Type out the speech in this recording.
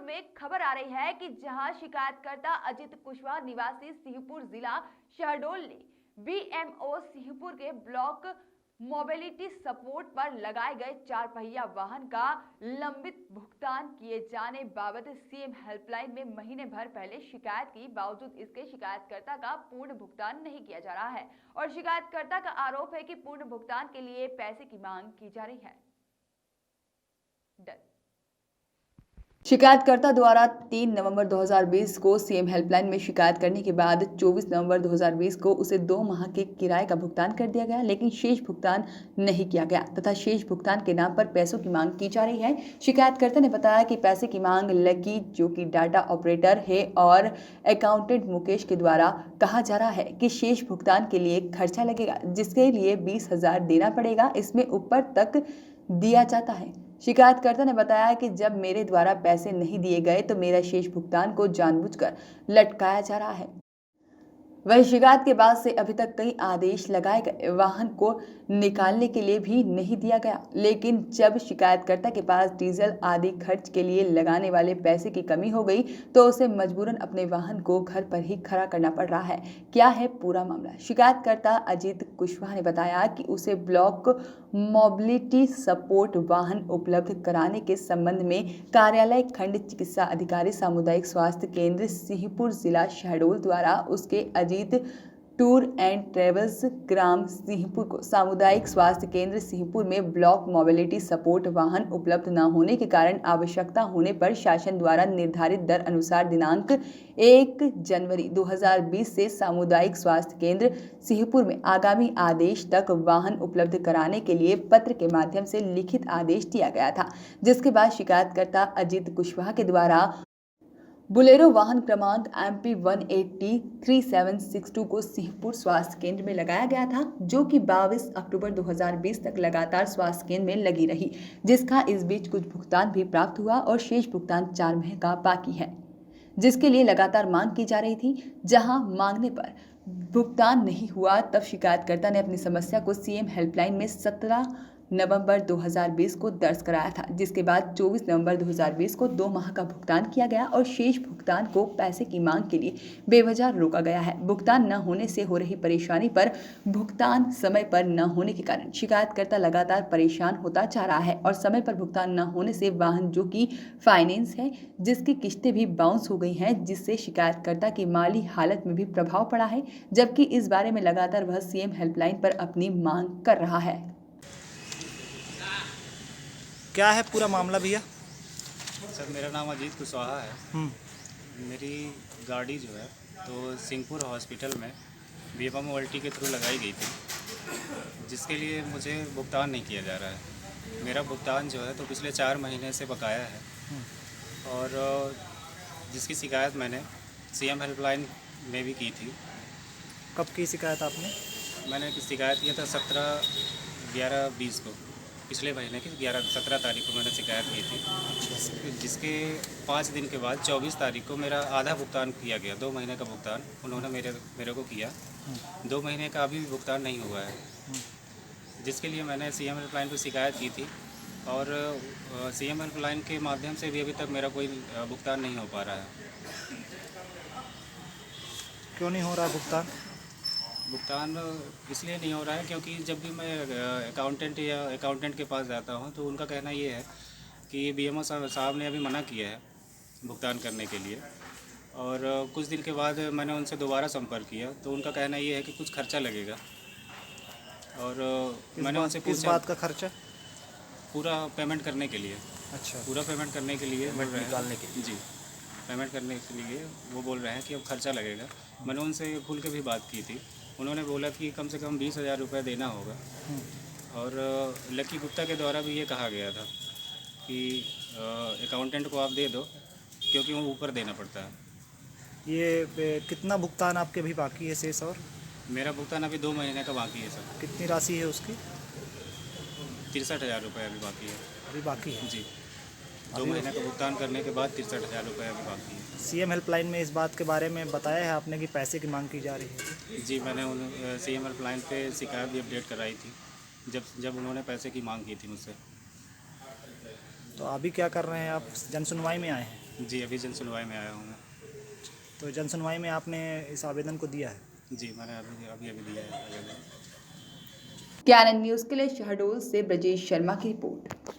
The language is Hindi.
में खबर आ रही है कि जहां शिकायतकर्ता अजित कुशवाहा निवासी सिंहपुर जिला शहडोल ने बीएमओ सिंहपुर के ब्लॉक मोबिलिटी सपोर्ट पर लगाए गए 4 पहिया वाहन का लंबित भुगतान किए जाने बाबत सीएम हेल्पलाइन में महीने भर पहले शिकायत की, बावजूद इसके शिकायतकर्ता का पूर्ण भुगतान नहीं किया जा रहा है और शिकायतकर्ता का आरोप है कि पूर्ण भुगतान के लिए पैसे की मांग की जा रही है। शिकायतकर्ता द्वारा 3 नवंबर 2020 को सीएम हेल्पलाइन में शिकायत करने के बाद 24 नवंबर 2020 को उसे 2 माह के किराए का भुगतान कर दिया गया, लेकिन शेष भुगतान नहीं किया गया तथा शेष भुगतान के नाम पर पैसों की मांग की जा रही है। शिकायतकर्ता ने बताया कि पैसे की मांग लकी, जो कि डाटा ऑपरेटर है, और अकाउंटेंट मुकेश के द्वारा कहा जा रहा है कि शेष भुगतान के लिए खर्चा लगेगा, जिसके लिए 20,000 देना पड़ेगा। इसमें ऊपर तक दिया जाता है। शिकायतकर्ता ने बताया कि जब मेरे द्वारा पैसे नहीं दिए गए तो मेरा शेष भुगतान को जानबूझकर लटकाया जा रहा है। वही शिकायत के बाद से अभी तक कई आदेश लगाए गए, वाहन को निकालने के लिए भी नहीं दिया गया, लेकिन जब शिकायतकर्ता के पास डीजल आदि खर्च के लिए लगाने वाले पैसे की कमी हो गई तो उसे मजबूरन अपने वाहन को घर पर ही खड़ा करना पड़ रहा है। क्या है पूरा मामला? शिकायतकर्ता अजित कुशवाहा ने बताया कि उसे ब्लॉक मोबिलिटी सपोर्ट वाहन उपलब्ध कराने के संबंध में कार्यालय खंड चिकित्सा अधिकारी सामुदायिक स्वास्थ्य केंद्र सिंहपुर जिला शहडोल द्वारा उसके अजित टूर एंड ट्रेवल्स ग्राम सिंहपुर को सामुदायिक स्वास्थ्य केंद्र सिंहपुर में ब्लॉक मोबिलिटी सपोर्ट वाहन उपलब्ध न होने के कारण आवश्यकता होने पर शासन द्वारा निर्धारित दर अनुसार दिनांक 1 जनवरी 2020 से सामुदायिक स्वास्थ्य केंद्र सिंहपुर में आगामी आदेश तक वाहन उपलब्ध कराने के लिए पत्र के माध्यम से लिखित आदेश दिया गया था, जिसके बाद शिकायतकर्ता अजित कुशवाहा के द्वारा बुलेरो वाहन क्रमांक MP 1803762 को सिंहपुर स्वास्थ्य केंद्र में लगाया गया था, जो कि 22 अक्टूबर 2020 तक लगातार स्वास्थ्य केंद्र में लगी रही, जिसका इस बीच कुछ भुगतान भी प्राप्त हुआ और शेष भुगतान 4 माह का बाकी है, जिसके लिए लगातार मांग की जा रही थी। जहां मांगने पर भुगतान नहीं हुआ, तब शिकायतकर्ता ने अपनी समस्या को सीएम हेल्पलाइन में 17 नवंबर 2020 को दर्ज कराया था, जिसके बाद 24 नवंबर 2020 को 2 माह का भुगतान किया गया और शेष भुगतान को पैसे की मांग के लिए बेवजह रोका गया है। भुगतान न होने से हो रही परेशानी पर भुगतान समय पर न होने के कारण शिकायतकर्ता लगातार परेशान होता जा रहा है और समय पर भुगतान न होने से वाहन, जो कि फाइनेंस है, जिसकी किस्तें भी बाउंस हो गई हैं, जिससे शिकायतकर्ता की माली हालत में भी प्रभाव पड़ा है, जबकि इस बारे में लगातार वह सीएम हेल्पलाइन पर अपनी मांग कर रहा है। क्या है पूरा मामला भैया? सर, मेरा नाम अजीत कुशवाहा है। मेरी गाड़ी जो है तो सिंहपुर हॉस्पिटल में बीमा मोबिलिटी के थ्रू लगाई गई थी, जिसके लिए मुझे भुगतान नहीं किया जा रहा है। मेरा भुगतान जो है तो पिछले 4 महीने से बकाया है और जिसकी शिकायत मैंने सीएम हेल्पलाइन में भी की थी। कब की शिकायत आपने? मैंने शिकायत किया था 17/11/20 को, पिछले महीने की 17 तारीख को मैंने शिकायत की थी, जिसके 5 दिन के बाद 24 तारीख को मेरा आधा भुगतान किया गया। 2 महीने का भुगतान उन्होंने मेरे को किया। 2 महीने का अभी भी भुगतान नहीं हुआ है, जिसके लिए मैंने सीएम हेल्पलाइन पर शिकायत की थी और सीएम हेल्पलाइन के माध्यम से भी अभी तक मेरा कोई भुगतान नहीं हो पा रहा है। क्यों नहीं हो रहा भुगतान? भुगतान इसलिए नहीं हो रहा है क्योंकि जब भी मैं अकाउंटेंट के पास जाता हूं तो उनका कहना ये है कि बीएमओ साहब ने अभी मना किया है भुगतान करने के लिए, और कुछ दिन के बाद मैंने उनसे दोबारा संपर्क किया तो उनका कहना ये है कि कुछ खर्चा लगेगा। और मैंने उनसे किस पूछा बात का खर्चा? पूरा पेमेंट करने के लिए। अच्छा, पूरा पेमेंट करने के लिए बोल रहे हैं। निकालने के लिए? जी, पेमेंट करने के लिए वो बोल रहे हैं कि अब खर्चा लगेगा। मैंने उनसे खुल के भी बात की थी। उन्होंने बोला कि कम से कम 20,000 रुपये देना होगा। और लकी गुप्ता के द्वारा भी ये कहा गया था कि अकाउंटेंट को आप दे दो, क्योंकि वो ऊपर देना पड़ता है। ये कितना भुगतान आपके भी बाकी है शेष? और मेरा भुगतान अभी 2 महीने का बाकी है सर। कितनी राशि है उसकी? 63,000 रुपये अभी बाकी है। अभी बाकी है जी, 2 महीने का भुगतान करने के बाद 63,000 रुपये अभी बाकी है। सीएम हेल्पलाइन में इस बात के बारे में बताया है आपने कि पैसे की मांग की जा रही है? जी, मैंने सीएम हेल्पलाइन पे शिकायत भी अपडेट कराई थी जब उन्होंने पैसे की मांग की थी मुझसे। तो अभी क्या कर रहे हैं आप? जन सुनवाई में आए हैं? जी अभी जन सुनवाई में आया हूँ मैं। तो जन सुनवाई में आपने इस आवेदन को दिया है? जी मैंने अभी दिया है आवेदन। ज्ञानंद न्यूज़ के लिए शहडोल से ब्रजेश शर्मा की रिपोर्ट।